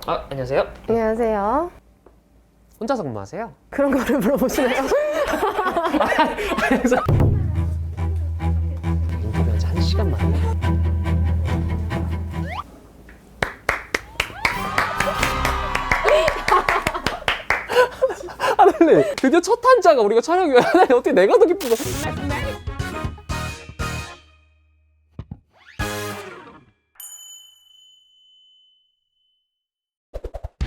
안녕하세요. 안녕하세요. 혼자서 근무하세요? 그런 거를 물어보시나요? 그래서 인터뷰한 지 1시간 만에. 하늘님, 드디어 첫 한자가 우리가 촬영이 왜 하나요? 어떻게 내가 더 기쁘고.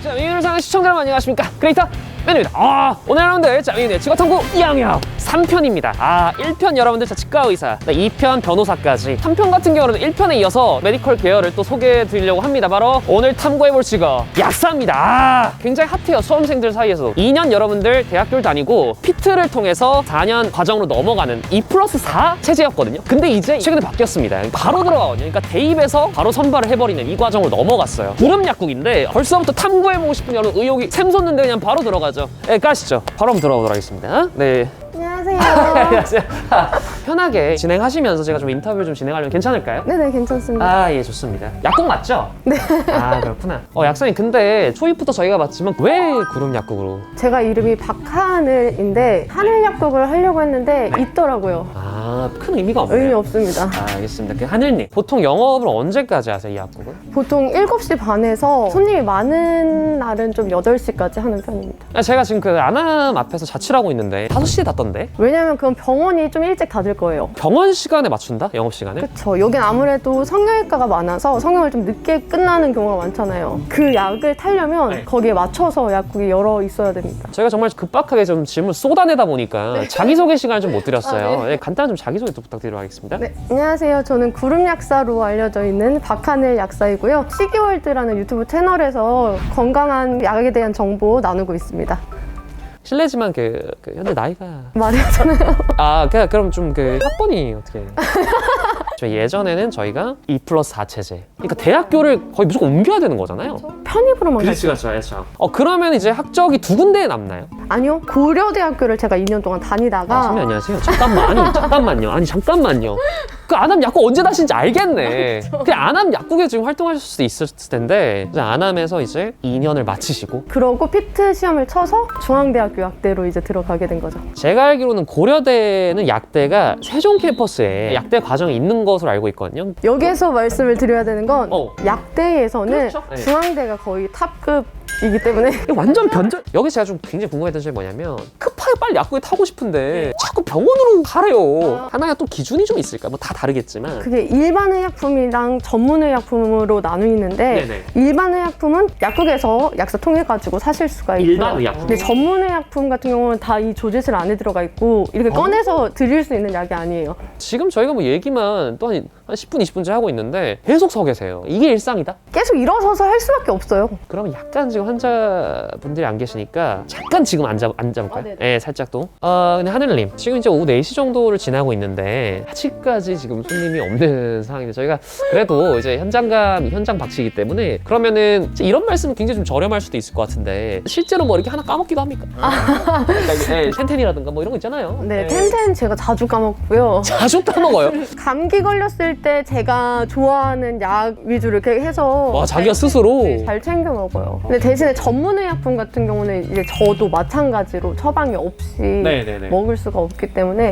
자, 민유상의 시청자 여러분 안녕하십니까? 크리에이터 맨입니다. 오늘 여러분들 자, 민유의 직업탐구 2학년 3편입니다. 1편 여러분들 자, 치과의사, 2편 변호사까지 3편 같은 경우는 1편에 이어서 메디컬 계열을 또 소개해 드리려고 합니다. 바로 오늘 탐구해볼 직업 약사입니다. 굉장히 핫해요. 수험생들 사이에서 2년 여러분들 대학교를 다니고 피트를 통해서 4년 과정으로 넘어가는 2+4 체제였거든요. 근데 이제 최근에 바뀌었습니다. 바로 들어가거든요. 그러니까 대입에서 바로 선발을 해버리는 이 과정으로 넘어갔어요. 구름 약국인데 벌써부터 탐구해보고 싶은 여러분 의욕이 샘솟는데 그냥 바로 들어가죠. 네, 까시죠. 바로 한번 들어가도록 하겠습니다. 네. 안녕하세요. 안녕하세요. 편하게 진행하시면서 제가 좀 인터뷰를 좀 진행하려면 괜찮을까요? 네네, 괜찮습니다. 예, 좋습니다. 약국 맞죠? 네. 그렇구나. 약사님, 근데 초입부터 저희가 봤지만 왜 구름 약국으로? 제가 이름이 박하늘인데 하늘약국을 하려고 했는데 있더라고요. 큰 의미가 없네요. 의미 없습니다. 알겠습니다. 그 하늘님, 보통 영업을 언제까지 하세요, 이 약국은? 보통 7시 반에서 손님이 많은 날은 좀 8시까지 하는 편입니다. 제가 지금 그 안암 앞에서 자취를 하고 있는데 5시에 닫던데? 왜냐면 그건 병원이 좀 일찍 닫을 거예요. 병원 시간에 맞춘다? 영업 시간을? 그쵸. 여긴 아무래도 성형외과가 많아서 성형을 좀 늦게 끝나는 경우가 많잖아요. 그 약을 타려면 네. 거기에 맞춰서 약국이 열어 있어야 됩니다. 저희가 정말 급박하게 좀 질문을 쏟아내다 보니까 자기소개 시간을 좀 못 드렸어요. 네. 네, 간단한 좀 자기소개 또 부탁드리도록 하겠습니다. 네, 안녕하세요. 저는 구름약사로 알려져 있는 박하늘 약사이고요. 시기월드라는 유튜브 채널에서 건강한 약에 대한 정보 나누고 있습니다. 실례지만 현재 나이가 말해잖아요. 그럼 좀 학번이 어떻게? 저 예전에는 저희가 2+4 체제. 그러니까 대학교를 거의 무조건 옮겨야 되는 거잖아요. 편입으로만 그렇죠. 그러면 이제 학적이 2군데에 남나요? 아니요. 고려대학교를 제가 2년 동안 다니다가 선생님 안녕하세요. 잠깐만요. 그 안암 약국 언제 다신지 알겠네. 그 안암 약국에 지금 활동하실 수도 있었을 텐데 이제 안암에서 이제 2년을 마치시고 그러고 피트 시험을 쳐서 중앙대학교 약대로 이제 들어가게 된 거죠. 제가 알기로는 고려대는 약대가 세종 캠퍼스에 약대 과정이 있는 것으로 알고 있거든요. 여기에서 말씀을 드려야 되는 건 약대에서는 그렇죠. 네. 중앙대가 거의 탑급이기 때문에 완전 변절. 여기 제가 좀 굉장히 궁금했던 점이 뭐냐면 급하게 빨리 약국에 타고 싶은데 자꾸 병원으로 가래요. 하나가 또 기준이 좀 있을까? 뭐 다 다르겠지만 그게 일반 의약품이랑 전문 의약품으로 나누는데 네네. 일반 의약품은 약국에서 약사 통해 가지고 사실 수가 있고요. 일반 의약품. 근데 전문 의약품 같은 경우는 다 이 조제실 안에 들어가 있고 이렇게 꺼내서 드릴 수 있는 약이 아니에요. 지금 저희가 뭐 얘기만 또 한 10분, 20분째 하고 있는데 계속 서 계세요. 이게 일상이다? 계속 일어서서 할 수밖에 없어요. 그러면 약간 지금 환자분들이 안 계시니까 잠깐 지금 앉아볼까요? 네, 살짝 또. 근데 하늘님, 지금 이제 오후 4시 정도를 지나고 있는데 아직까지 지금 손님이 없는 상황인데 저희가 그래도 이제 현장 박치이기 때문에 그러면은 이런 말씀은 굉장히 좀 저렴할 수도 있을 것 같은데 실제로 뭐 이렇게 하나 까먹기도 합니까? 텐텐이라든가 뭐 이런 거 있잖아요. 네, 텐텐 제가 자주 까먹고요. 자주 까먹어요? 감기 걸렸을 때 제가 좋아하는 약 위주로 이렇게 해서 와, 자기가 스스로? 잘 챙겨 먹어요. 근데 대신에 전문 의약품 같은 경우는 이제 저도 마찬가지로 처방이 없이 네네네. 먹을 수가 없기 때문에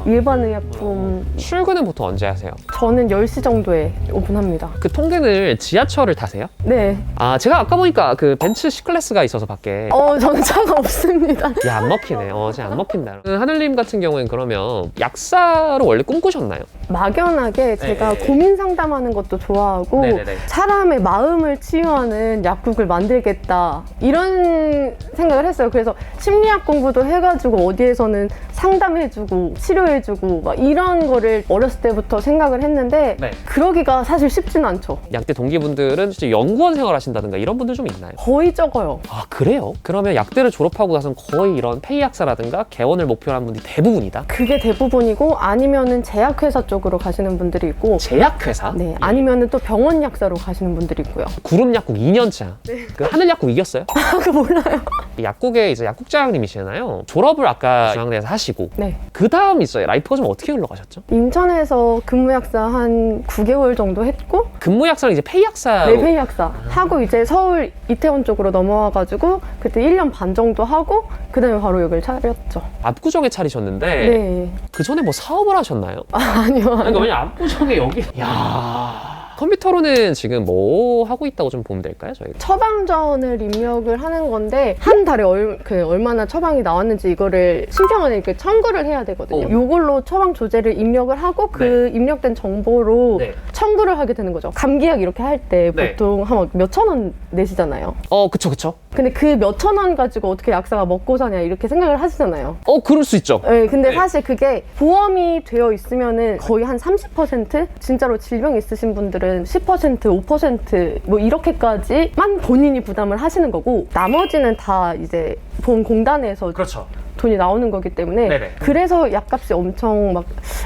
일반 의약품 출근은 보통 언제 하세요? 저는 10시 정도에 오픈합니다. 그 통근을 지하철을 타세요? 네. 제가 아까 보니까 그 벤츠 C클래스가 있어서 밖에 저는 차가 없습니다. 야, 안 먹히네. 진짜 안 먹힌다. 하늘님 같은 경우엔 그러면 약사를 원래 꿈꾸셨나요? 막연하게 제가 고민 상담하는 것도 좋아하고 네네네. 사람의 마음을 치유하는 약국을 만들겠다 이런 생각을 했어요. 그래서 심리학 공부도 해가지고 어디에서는 상담해주고 치료해주고 막 이런 거를 어렸을 때부터 생각을 했는데 그러기가 사실 쉽진 않죠. 약대 동기분들은 진짜 연구원 생활 하신다든가 이런 분들 좀 있나요? 거의 적어요. 그래요? 그러면 약대를 졸업하고 나서는 거의 이런 폐의학사라든가 개원을 목표로 하는 분들이 대부분이다? 그게 대부분이고 아니면은 제약회사 쪽으로 가시는 분들이 있고 제약회사? 네, 아니면은 또 병원 약사로 가시는 분들이 있고요. 구름 약국 2년차. 그 하늘 약국 이겼어요? 그거 몰라요. 약국에 이제 약국장님이시잖아요. 졸업을 아까 중앙대에서 하시고 네. 그 다음 있어요. 라이프가 좀 어떻게 흘러가셨죠? 인천에서 근무 약사 한 9개월 정도 했고 근무 약사는 이제 페이 약사. 네, 페이 약사 하고 이제 서울 이태원 쪽으로 넘어와가지고 그때 1년 반 정도 하고 그 다음에 바로 여기를 차렸죠. 압구정에 차리셨는데 네. 그 전에 뭐 사업을 하셨나요? 아니요. 그러니까 왜냐 압구정에 여기. 야. 컴퓨터로는 지금 뭐 하고 있다고 좀 보면 될까요, 저희가? 처방전을 입력을 하는 건데 한 달에 얼마나 처방이 나왔는지 이거를 심평원에 이렇게 청구를 해야 되거든요. 요걸로 처방 조제를 입력을 하고 그 입력된 정보로 네. 청구를 하게 되는 거죠. 감기약 이렇게 할 때 네. 보통 한 몇천 원 내시잖아요. 그쵸. 근데 그 몇천 원 가지고 어떻게 약사가 먹고 사냐 이렇게 생각을 하시잖아요. 그럴 수 있죠. 네, 근데 네. 사실 그게 보험이 되어 있으면은 거의 한 30%? 진짜로 질병 있으신 분들은 10%, 5%뭐 이렇게까지만 본인이 부담을 하시는 거고 나머지는 다 이제 보험공단에서 그렇죠. 돈이 나오는 거기 때문에 네네. 그래서 약값이 엄청 막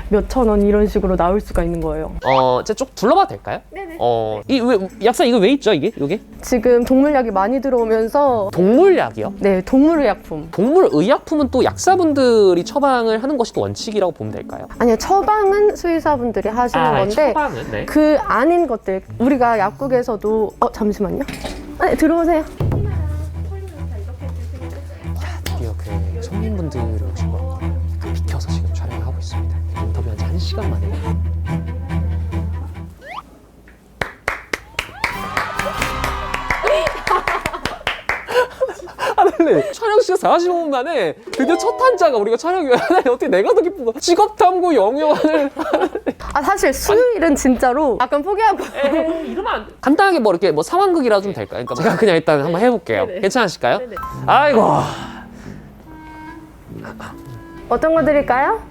몇천 원 이런 식으로 나올 수가 있는 거예요. 이제 쭉 둘러봐도 될까요? 네네. 약사 이거 왜 있죠, 이게? 지금 동물약이 많이 들어오면서 동물약이요? 네, 동물의약품. 동물의약품은 또 약사분들이 처방을 하는 것이 또 원칙이라고 보면 될까요? 아니요, 처방은 수의사분들이 하시는 건데 처방은 네. 그 아닌 것들 우리가 약국에서도 잠시만요. 네, 들어오세요. 드디어 그 손님분들이 오신 거 비켜서 지금 촬영을 하고 있습니다. 인터뷰한 지 1시간 만에. 하늘님 촬영 시간 45분 만에 드디어 첫 탄자가 우리가 촬영이 하나님 어떻게 내가 더 기쁘고 직업탐구 영역을 사실 수요일은 진짜로 약간 포기하고 이러면 안 돼. 간단하게 뭐 이렇게 뭐 상황극이라 좀 될까요? 그러니까 제가 그냥 일단 한번 해볼게요. 네네. 괜찮으실까요? 네네. 아이고. 어떤 거 드릴까요?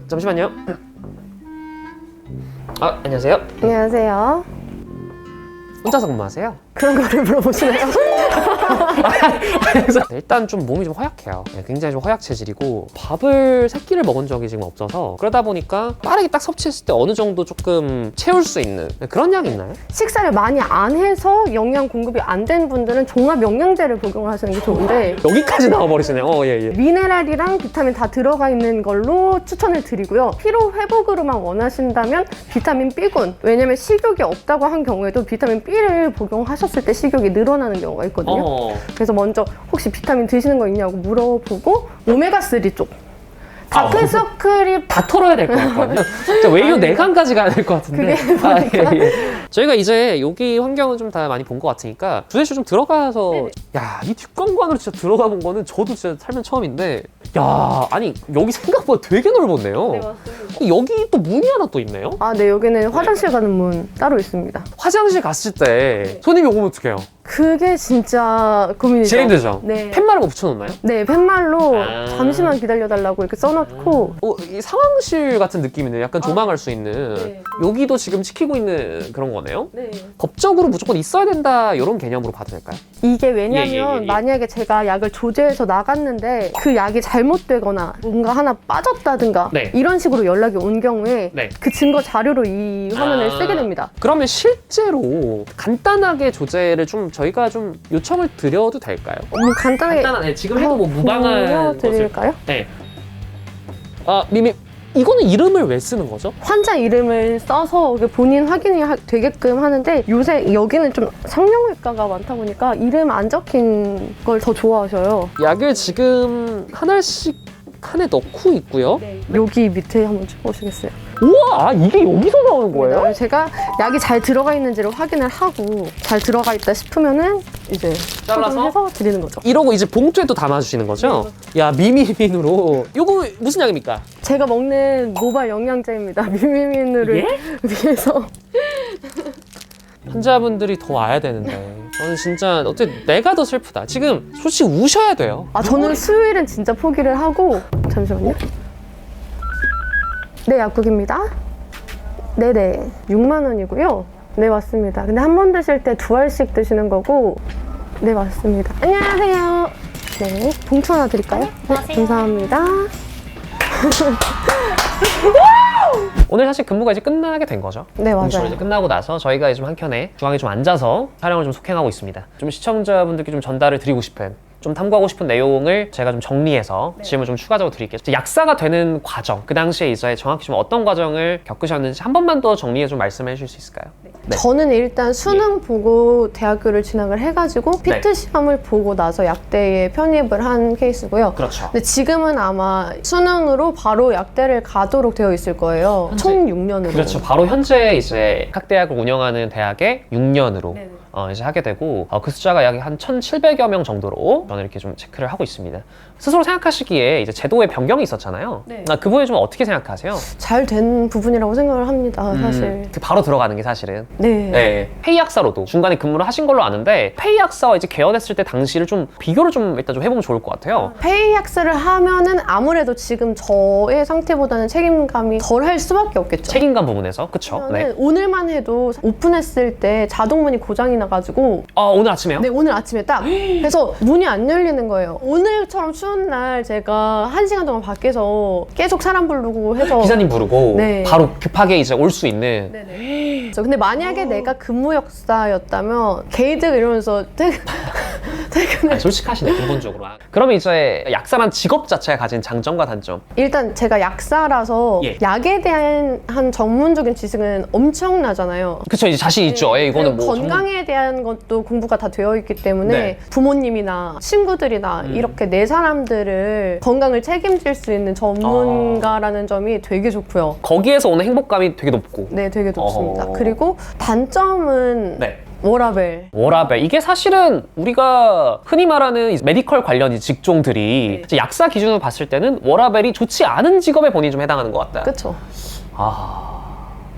잠시만요. 안녕하세요. 안녕하세요. 혼자서 근무하세요? 그런 거를 물어보시나요? 일단 좀 몸이 좀 허약해요. 굉장히 좀 허약 체질이고 밥을 3끼를 먹은 적이 지금 없어서 그러다 보니까 빠르게 딱 섭취했을 때 어느 정도 조금 채울 수 있는 그런 약 있나요? 식사를 많이 안 해서 영양 공급이 안 된 분들은 종합 영양제를 복용을 하시는 게 좋은데 여기까지 나와버리시네요. 예. 미네랄이랑 비타민 다 들어가 있는 걸로 추천을 드리고요. 피로 회복으로만 원하신다면 비타민 B군. 왜냐면 식욕이 없다고 한 경우에도 비타민 B를 복용하셨을 때 식욕이 늘어나는 경우가 있거든요. 그래서 먼저 혹시 비타민 드시는 거 있냐고 물어보고 오메가3 쪽. 다크서클이 다 털어야 될 것 같거든요. 외유 내강까지 가야 될 것 같은데. 예. 저희가 이제 여기 환경은 좀 다 많이 본 것 같으니까 두대쇼 좀 들어가서 네네. 야, 이 뒷광관으로 진짜 들어가 본 거는 저도 진짜 살면 처음인데 야, 아니 여기 생각보다 되게 넓었네요. 네, 맞습니다. 여기 또 문이 하나 또 있네요. 네, 여기는 화장실 가는 문 따로 있습니다. 화장실 갔을 때 손님이 오면 어떡해요? 그게 진짜 고민이죠. 제일 힘들죠? 네. 팻말을 뭐 붙여놓나요? 네, 팻말로 잠시만 기다려달라고 이렇게 써놓고 이 상황실 같은 느낌이네요. 약간 조망할 수 있는. 네. 여기도 지금 지키고 있는 그런 거네요. 네. 법적으로 무조건 있어야 된다 이런 개념으로 봐도 될까요? 이게 왜냐면 예. 만약에 제가 약을 조제해서 나갔는데 그 약이 잘못되거나 뭔가 하나 빠졌다든가 네. 이런 식으로 연락이 온 경우에 네. 그 증거 자료로 이 화면을 쓰게 됩니다. 그러면 실제로 간단하게 조제를 좀 저희가 좀 요청을 드려도 될까요? 뭐 간단하게 지금 해도 뭐 무방한 보여드릴까요? 네. 미미 이거는 이름을 왜 쓰는 거죠? 환자 이름을 써서 본인 확인이 되게끔 하는데 요새 여기는 좀 성형외과가 많다 보니까 이름 안 적힌 걸 더 좋아하셔요. 약을 지금 하나씩 칸에 넣고 있고요. 여기 밑에 한번 보시겠어요? 우와, 이게 여기서 나오는 거예요? 제가 약이 잘 들어가 있는지를 확인을 하고 잘 들어가 있다 싶으면은 이제 잘라서? 처방해서 드리는 거죠. 이러고 이제 봉투에 또 담아주시는 거죠? 야, 미미민으로. 요거 무슨 약입니까? 제가 먹는 모발 영양제입니다. 미미민으를 위해서. 환자분들이 더 와야 되는데 저는 진짜 어떻게 내가 더 슬프다. 지금 솔직히 우셔야 돼요. 저는 수요일은 진짜 포기를 하고 잠시만요. 네, 약국입니다. 네네, 6만 원이고요. 네, 맞습니다. 근데 한 번 드실 때 2알씩 드시는 거고. 네, 맞습니다. 안녕하세요. 네, 봉투 하나 드릴까요? 네, 감사합니다. 오늘 사실 근무가 이제 끝나게 된 거죠. 네, 맞아요. 공식으로 이제 끝나고 나서 저희가 좀 한켠에 중앙에 좀 앉아서 촬영을 좀 속행하고 있습니다. 좀 시청자분들께 좀 전달을 드리고 싶은, 좀 탐구하고 싶은 내용을 제가 좀 정리해서 질문 좀 추가적으로 드릴게요. 약사가 되는 과정, 그 당시에 이제 정확히 좀 어떤 과정을 겪으셨는지 한 번만 더 정리해 좀 말씀해 주실 수 있을까요? 네. 저는 일단 수능 보고 대학교를 진학을 해가지고 네. 피트 시험을 보고 나서 약대에 편입을 한 케이스고요. 그렇죠. 근데 지금은 아마 수능으로 바로 약대를 가도록 되어 있을 거예요. 현재- 총 6년으로. 그렇죠. 바로 현재 이제 학대학을 운영하는 대학에 6년으로 이제 하게 되고 그 숫자가 약 한 1,700여 명 정도로 저는 이렇게 좀 체크를 하고 있습니다. 스스로 생각하시기에 이제 제도의 변경이 있었잖아요. 네. 그 부분에 좀 어떻게 생각하세요? 잘 된 부분이라고 생각을 합니다, 사실. 바로 들어가는 게 사실은. 네. 네. 페이 약사로도 중간에 근무를 하신 걸로 아는데 페이 약사와 이제 개원했을 때 당시를 좀 비교를 좀 일단 좀 해보면 좋을 것 같아요. 페이 학사를 하면은 아무래도 지금 저의 상태보다는 책임감이 덜 할 수밖에 없겠죠. 책임감 부분에서 그쵸? 네. 오늘만 해도 오픈했을 때 자동문이 고장이 나가지고 오늘 아침에요? 네, 오늘 아침에 딱 그래서 문이 안 열리는 거예요. 오늘처럼 추운 날 제가 1시간 동안 밖에서 계속 사람 부르고 해서 기사님 부르고 네. 바로 급하게 이제 올 수 있는. 네네. 근데 만약에 내가 근무 역사였다면 게이득 이러면서 퇴근을 솔직하시네 기본적으로. 그러면 이제 약사란 직업 자체가 가진 장점과 단점. 일단 제가 약사라서 예. 약에 대한 한 전문적인 지식은 엄청나잖아요. 그쵸, 이제 자신 있죠. 이거는 그리고 뭐 건강에 대한 것도 공부가 다 되어 있기 때문에 네. 부모님이나 친구들이나 이렇게 내 사람들을 건강을 책임질 수 있는 전문가라는 점이 되게 좋고요. 거기에서 오는 행복감이 되게 높고. 네, 되게 높습니다. 어허. 그리고 단점은 네. 워라벨. 워라벨, 이게 사실은 우리가 흔히 말하는 이 메디컬 관련 직종들이 이제 약사 기준으로 봤을 때는 워라벨이 좋지 않은 직업에 본인이 좀 해당하는 것 같다. 그쵸?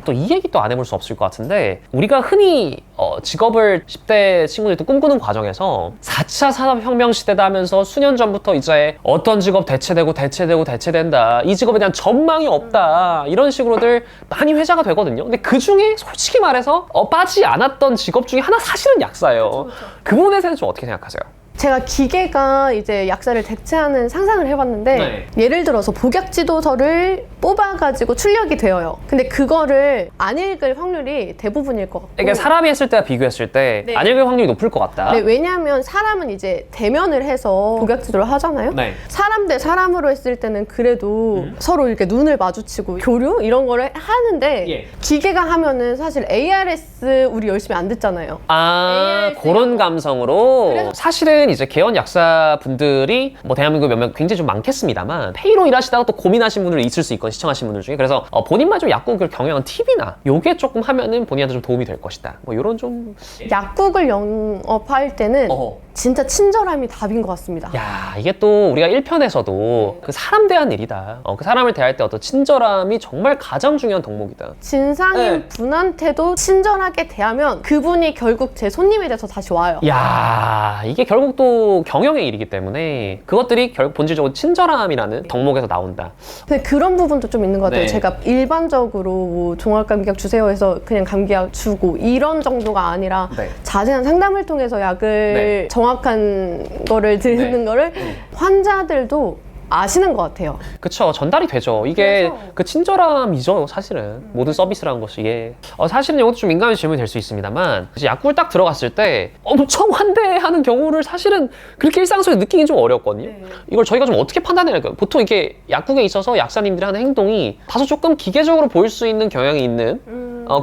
또 이 얘기 또 안 해볼 수 없을 것 같은데, 우리가 흔히 직업을 10대 친구들도 꿈꾸는 과정에서 4차 산업혁명 시대다 하면서 수년 전부터 이제 어떤 직업 대체된다, 이 직업에 대한 전망이 없다, 이런 식으로들 많이 회자가 되거든요. 근데 그 중에 솔직히 말해서 빠지지 않았던 직업 중에 하나 사실은 약사예요. 그 부분에 대해서 좀 어떻게 생각하세요? 제가 기계가 이제 약사를 대체하는 상상을 해봤는데 네. 예를 들어서 복약 지도서를 뽑아가지고 출력이 되어요. 근데 그거를 안 읽을 확률이 대부분일 것 같고. 그러니까 사람이 했을 때와 비교했을 때 네. 안 읽을 확률이 높을 것 같다. 네, 왜냐하면 사람은 이제 대면을 해서 복약 지도를 하잖아요. 네. 사람 대 사람으로 했을 때는 그래도 서로 이렇게 눈을 마주치고 교류 이런 거를 하는데 예. 기계가 하면은 사실 ARS 우리 열심히 안 듣잖아요. ARS 그런 감성으로. 그래서- 사실은 이제 개원 약사분들이 뭐 대한민국에 몇몇 굉장히 좀 많겠습니다만 페이로 일하시다가 또 고민하신 분들이 있을 수 있거든요, 시청하신 분들 중에. 그래서 본인만 좀 약국을 경영한 팁이나 요게 조금 하면은 본인한테 좀 도움이 될 것이다, 뭐 요런 좀. 약국을 영업할 때는 진짜 친절함이 답인 것 같습니다. 야, 이게 또 우리가 1편에서도 그 사람 대한 일이다, 그 사람을 대할 때 어떤 친절함이 정말 가장 중요한 덕목이다. 진상인 네. 분한테도 친절하게 대하면 그분이 결국 제 손님이 돼서 다시 와요. 야, 이게 결국 또 경영의 일이기 때문에 그것들이 결국 본질적으로 친절함이라는 덕목에서 나온다. 근데 그런 부분도 좀 있는 것 같아요. 네. 제가 일반적으로 뭐 종합감기약 주세요 해서 그냥 감기약 주고 이런 정도가 아니라 네. 자세한 상담을 통해서 약을 네. 정확한 거를 드리는 네. 거를 환자들도 아시는 것 같아요. 그쵸, 전달이 되죠. 이게 그래서- 그 친절함이죠, 사실은. 모든 서비스라는 것이. 이게 사실은 이것도 좀 민감한 질문이 될 수 있습니다만, 이제 약국을 딱 들어갔을 때 엄청 환대하는 경우를 사실은 그렇게 일상 속에 느끼긴 좀 어렵거든요. 네. 이걸 저희가 좀 어떻게 판단해야 할까요? 보통 이게 약국에 있어서 약사님들이 하는 행동이 다소 조금 기계적으로 보일 수 있는 경향이 있는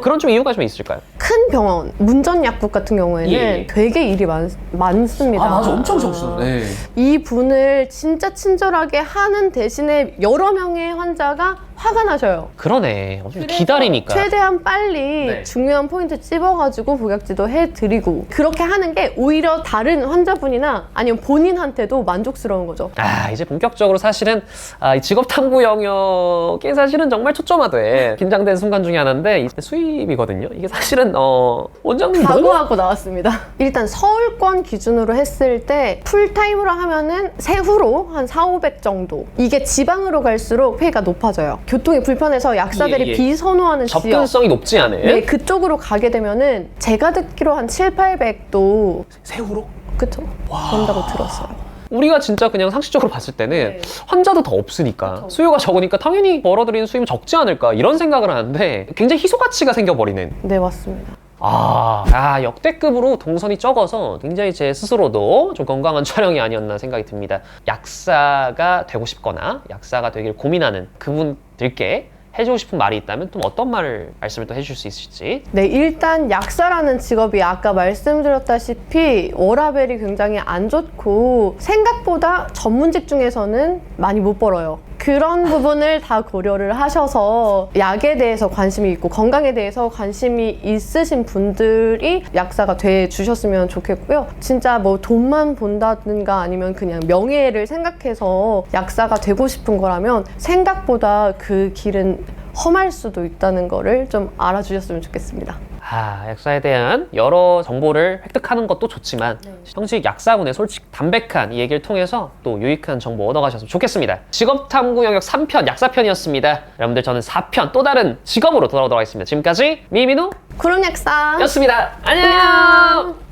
그런 좀 이유가 좀 있을까요? 큰 병원, 문전 약국 같은 경우에는 예. 되게 일이 많습니다. 네. 이 분을 진짜 친절하게 하는 대신에 여러 명의 환자가 화가 나셔요. 그러네. 좀 기다리니까. 최대한 빨리 네. 중요한 포인트 찝어가지고 복약지도 해드리고 그렇게 하는 게 오히려 다른 환자분이나 아니면 본인한테도 만족스러운 거죠. 이제 본격적으로 사실은 이 직업 탐구 영역에 사실은 정말 초점화돼 긴장된 순간 중에 하나인데 이 수입이거든요. 이게 사실은 원장님 너무 각오하고 나왔습니다. 일단 서울권 기준으로 했을 때 풀타임으로 하면은 세후로 한 4,500 정도. 이게 지방으로 갈수록 페이가 높아져요. 교통이 불편해서 약사들이 예. 비선호하는 지역 접근성이 높지 않은. 네, 그쪽으로 가게 되면은 제가 듣기로 한 7,800도 세후로? 그쵸? 그런다고 들었어요. 우리가 진짜 그냥 상식적으로 봤을 때는 네. 환자도 더 없으니까 그쵸. 수요가 적으니까 당연히 벌어들이는 수입은 적지 않을까 이런 생각을 하는데 굉장히 희소가치가 생겨버리는 네, 맞습니다. 역대급으로 동선이 적어서 굉장히 제 스스로도 좀 건강한 촬영이 아니었나 생각이 듭니다. 약사가 되고 싶거나 약사가 되길 고민하는 그분들께 해주고 싶은 말이 있다면 또 어떤 말씀을 또 해주실 수 있을지. 네, 일단 약사라는 직업이 아까 말씀드렸다시피 워라밸이 굉장히 안 좋고 생각보다 전문직 중에서는 많이 못 벌어요. 그런 부분을 다 고려를 하셔서 약에 대해서 관심이 있고 건강에 대해서 관심이 있으신 분들이 약사가 돼 주셨으면 좋겠고요. 진짜 뭐 돈만 본다든가 아니면 그냥 명예를 생각해서 약사가 되고 싶은 거라면 생각보다 그 길은 험할 수도 있다는 거를 좀 알아주셨으면 좋겠습니다. 약사에 대한 여러 정보를 획득하는 것도 좋지만 형식 약사군의 솔직 담백한 이 얘기를 통해서 또 유익한 정보 얻어가셨으면 좋겠습니다. 직업탐구 영역 3편 약사편이었습니다. 여러분들 저는 4편 또 다른 직업으로 돌아오도록 하겠습니다. 지금까지 미민우 구름 약사 였습니다. 안녕!